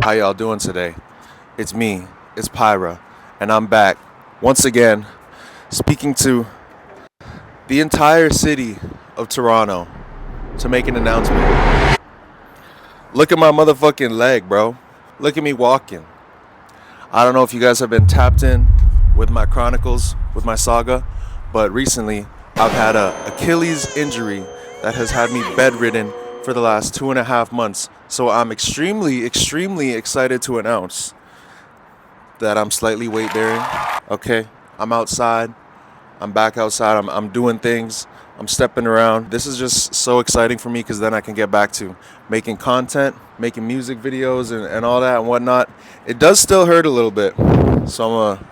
How y'all doing today? It's me, it's PYRA, and I'm back once again speaking to the entire city of Toronto to make an announcement. Look at my motherfucking leg, bro. Look at me walking. I don't know if you guys have been tapped in with my chronicles, with my saga, but recently I've had a Achilles injury that has had me bedridden for the last 2.5 months. So I'm extremely excited to announce that I'm slightly weight bearing. Okay, I'm outside. I'm back outside. I'm doing things. I'm stepping around. This is just so exciting for me because then I can get back to making content, making music videos and all that and whatnot. It does still hurt a little bit. So I'm going to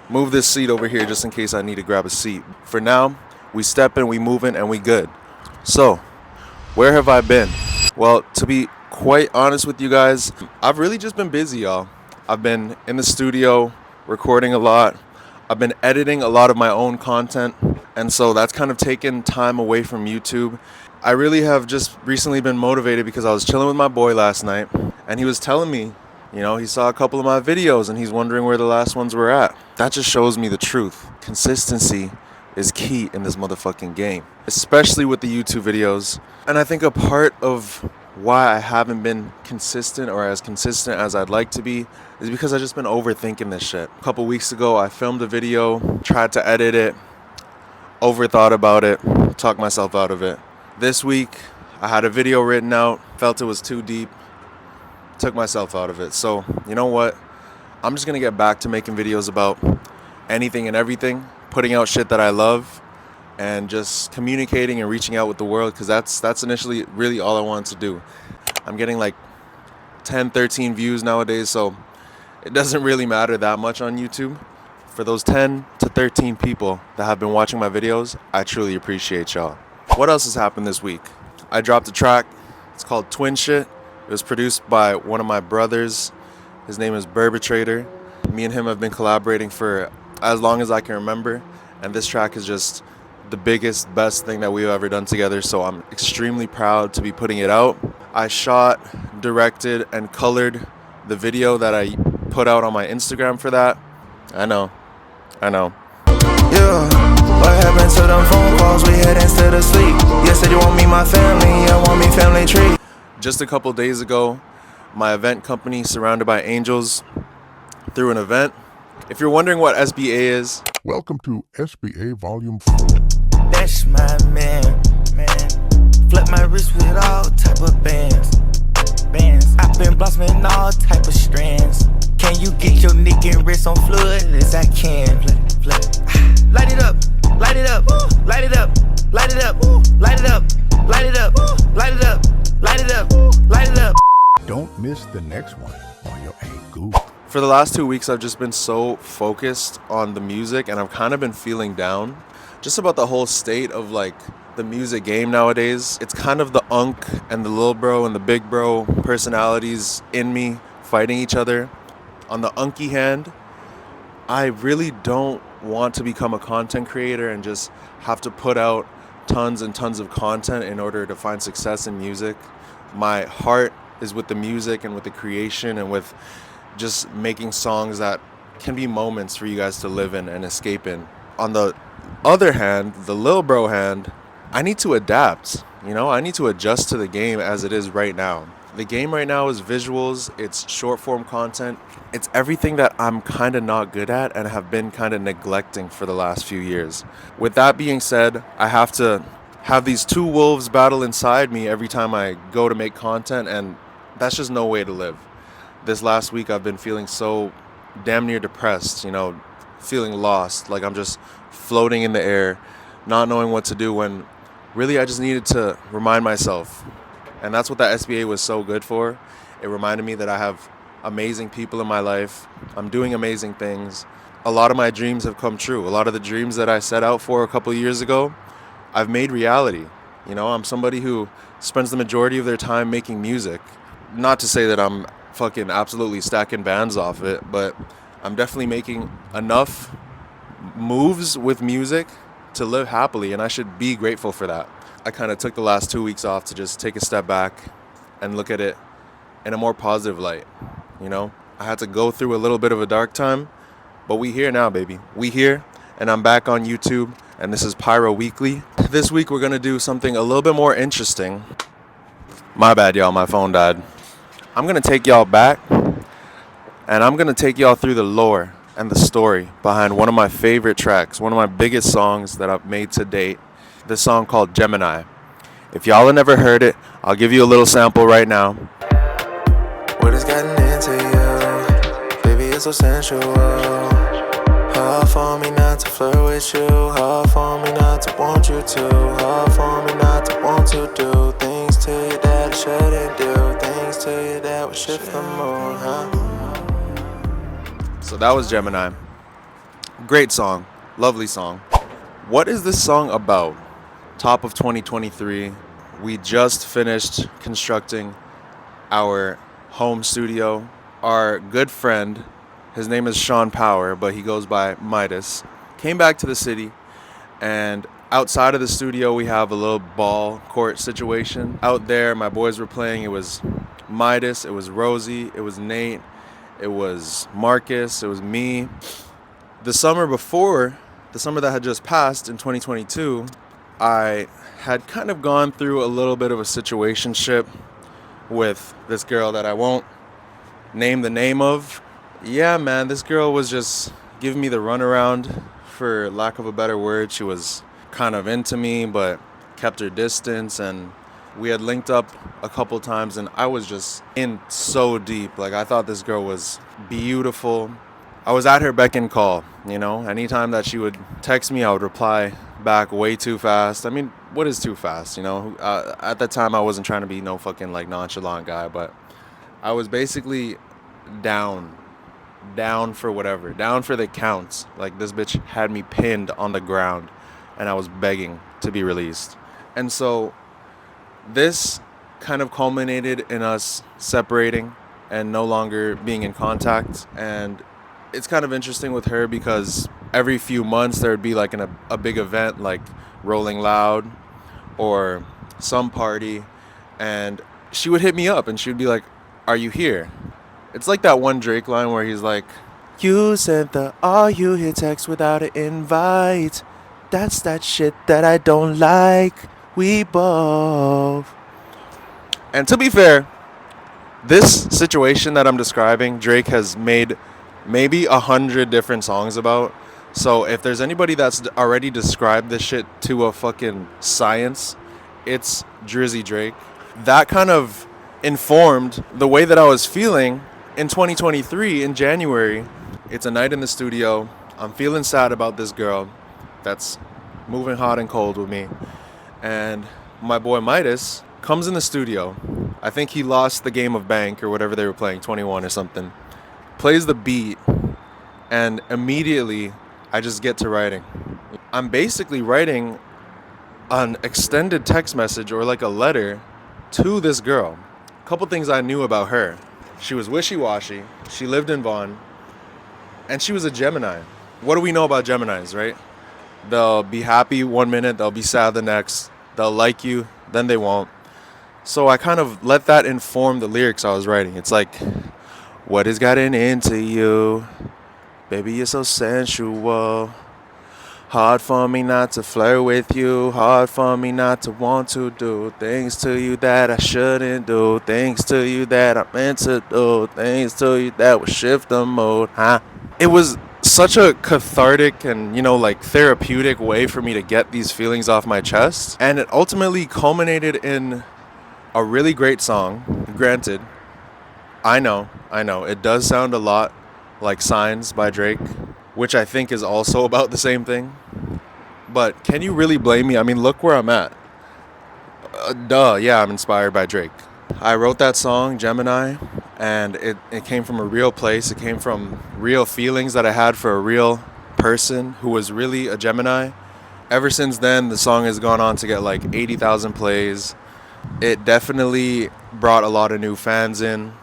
move this seat over here just in case I need to grab a seat. For now, we stepping, we moving, and we good. So, where have I been? Well, to be quite honest with you guys, I've really just been busy, y'all. I've been in the studio recording a lot. I've been editing a lot of my own content, and so that's kind of taken time away from YouTube. I really have just recently been motivated because I was chilling with my boy last night, and he was telling me, he saw a couple of my videos and he's wondering where the last ones were at. That just shows me the truth. Consistency is key in this motherfucking game, especially with the YouTube videos. And I think a part of why I haven't been consistent or as consistent as I'd like to be is because I've just been overthinking this shit. A couple weeks ago, I filmed a video, tried to edit it, overthought about it, talked myself out of it. This week, I had a video written out, felt it was too deep, took myself out of it. So, you know what? I'm just gonna get back to making videos about anything and everything, putting out shit that I love, and just communicating and reaching out with the world, because that's initially really all I wanted to do. I'm getting like 10, 13 views nowadays, so it doesn't really matter that much on YouTube. For those 10 to 13 people that have been watching my videos, I truly appreciate y'all. What else has happened this week? I dropped a track. It's called Twin Shit. It was produced by one of my brothers. His name is Berbitrator. Me and him have been collaborating for as long as I can remember, and this track is just the biggest, best thing that we've ever done together, so I'm extremely proud to be putting it out. I shot, directed, and colored the video that I put out on my Instagram for that. I know. Yeah, what happened to them phone calls we had instead of sleep? You said you want me my family, you want me family tree. Just a couple days ago, my event company, Surrounded by Angels, threw an event. If you're wondering what SBA is, welcome to SBA Volume 4. That's my man. Flip my wrist with all type of bands. I've been blossoming all type of strands. Can you get your neck and wrist on fluid as I can? Light it up, light it up, light it up, light it up, light it up, light it up, light it up, light it up, light it up. Don't miss the next one or you'll a goof. For the last 2 weeks, I've just been so focused on the music, and I've kind of been feeling down just about the whole state of like the music game nowadays. It's kind of the unk and the little bro and the big bro personalities in me fighting each other. On the unky hand, I really don't want to become a content creator and just have to put out tons and tons of content in order to find success in music. My heart is with the music and with the creation and with just making songs that can be moments for you guys to live in and escape in. On the other hand, the lil bro hand, I need to adapt. I need to adjust to the game as it is right now. The game right now is visuals, it's short form content, it's everything that I'm kind of not good at and have been kind of neglecting for the last few years. With that being said, I have to have these two wolves battle inside me every time I go to make content, and that's just no way to live. This last week I've been feeling so damn near depressed, feeling lost, like I'm just floating in the air, not knowing what to do, when really I just needed to remind myself. And that's what that SBA was so good for. It reminded me that I have amazing people in my life. I'm doing amazing things. A lot of my dreams have come true. A lot of the dreams that I set out for a couple of years ago, I've made reality. I'm somebody who spends the majority of their time making music. Not to say that I'm fucking absolutely stacking bands off it, but I'm definitely making enough moves with music to live happily, and I should be grateful for that. I kind of took the last 2 weeks off to just take a step back and look at it in a more positive light. you know? I had to go through a little bit of a dark time, but we here now, baby. We here, and I'm back on YouTube, and this is PYRA Weekly. This week we're gonna do something a little bit more interesting. My bad, y'all, my phone died. I'm gonna take y'all back, and I'm gonna take y'all through the lore and the story behind one of my favorite tracks, one of my biggest songs that I've made to date, this song called Gemini. If y'all have never heard it, I'll give you a little sample right now. What has gotten into you? Baby, it's so sensual. Hard for me not to flirt with you. Hard for me not to want you to. Hard for me not to want to do things to you that I shouldn't do. Things to you that would shift the mood, huh? So that was Gemini. Great song. Lovely song. What is this song about? Top of 2023. We just finished constructing our home studio. Our good friend, his name is Sean Power, but he goes by Midas, came back to the city, and outside of the studio we have a little ball court situation. Out there my boys were playing. It was Midas, it was Rosie, it was Nate, it was Marcus, it was me. The summer before, the summer that had just passed in 2022, I had kind of gone through a little bit of a situationship with this girl that I won't name the name of. Yeah, man, this girl was just giving me the runaround, for lack of a better word. She was kind of into me, but kept her distance, and we had linked up a couple times, and I was just in so deep. Like, I thought this girl was beautiful. I was at her beck and call, you know? Anytime that she would text me, I would reply back way too fast. I mean, what is too fast, you know? At that time, I wasn't trying to be no fucking, like, nonchalant guy, but I was basically down for whatever, down for the counts. Like, this bitch had me pinned on the ground, and I was begging to be released. And so this kind of culminated in us separating and no longer being in contact. And it's kind of interesting with her because every few months there would be like a big event like Rolling Loud or some party, and she would hit me up and she would be like, "Are you here?" It's like that one Drake line where he's like, "You sent the all you hear text without an invite. That's that shit that I don't like. We both." And to be fair, this situation that I'm describing, Drake has made maybe 100 different songs about. So if there's anybody that's already described this shit to a fucking science, it's Drizzy Drake. That kind of informed the way that I was feeling in 2023 in January. It's a night in the studio. I'm feeling sad about this girl that's moving hot and cold with me. And my boy Midas comes in the studio. I think he lost the game of Bank or whatever they were playing, 21 or something. Plays the beat, and immediately I just get to writing. I'm basically writing an extended text message or like a letter to this girl. A couple things I knew about her. She was wishy-washy, she lived in Vaughan, and she was a Gemini. What do we know about Geminis, right? They'll be happy one minute, they'll be sad the next. They'll like you, then they won't. So I kind of let that inform the lyrics I was writing. It's like, what has gotten into you? Baby, you're so sensual. Hard for me not to flirt with you. Hard for me not to want to do things to you that I shouldn't do. Things to you that I'm meant to do. Things to you that would shift the mood, huh? It was such a cathartic and, like therapeutic way for me to get these feelings off my chest. And it ultimately culminated in a really great song. Granted, I know, it does sound a lot like Signs by Drake, which I think is also about the same thing. But can you really blame me? I mean, look where I'm at. Yeah, I'm inspired by Drake. I wrote that song, Gemini, and it came from a real place. It came from real feelings that I had for a real person who was really a Gemini. Ever since then, the song has gone on to get like 80,000 plays. It definitely brought a lot of new fans in.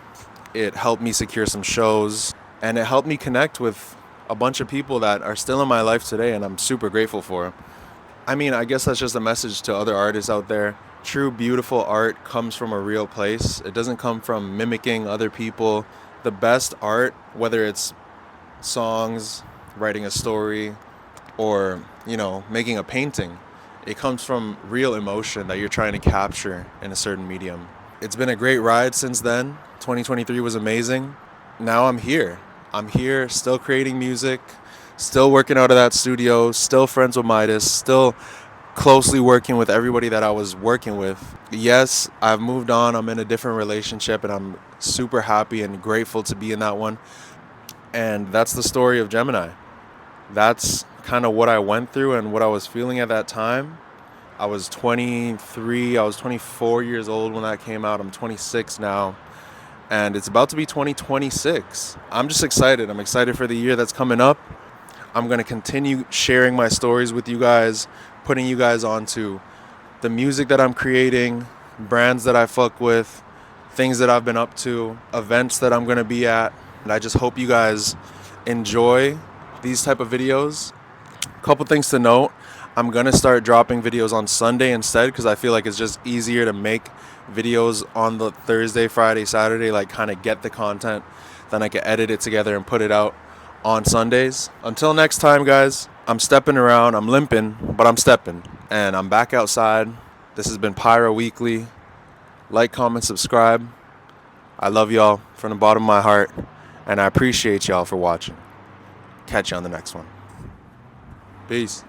It helped me secure some shows, and it helped me connect with a bunch of people that are still in my life today, and I'm super grateful for. I mean, I guess that's just a message to other artists out there. True, beautiful art comes from a real place. It doesn't come from mimicking other people. The best art, whether it's songs, writing a story, or, making a painting, it comes from real emotion that you're trying to capture in a certain medium. It's been a great ride since then. 2023 was amazing. Now I'm here. I'm here, still creating music, still working out of that studio, still friends with Midas, still closely working with everybody that I was working with. Yes, I've moved on. I'm in a different relationship, and I'm super happy and grateful to be in that one. And that's the story of Gemini. That's kind of what I went through and what I was feeling at that time. I was 23, I was 24 years old when that came out. I'm 26 now, and it's about to be 2026. I'm just excited. I'm excited for the year that's coming up. I'm going to continue sharing my stories with you guys, putting you guys onto the music that I'm creating, brands that I fuck with, things that I've been up to, events that I'm going to be at. And I just hope you guys enjoy these type of videos. A couple things to note. I'm going to start dropping videos on Sunday instead, because I feel like it's just easier to make videos on the Thursday, Friday, Saturday, like kind of get the content. Then I can edit it together and put it out on Sundays. Until next time, guys, I'm stepping around. I'm limping, but I'm stepping. And I'm back outside. This has been PYRA Weekly. Like, comment, subscribe. I love y'all from the bottom of my heart, and I appreciate y'all for watching. Catch you on the next one. Peace.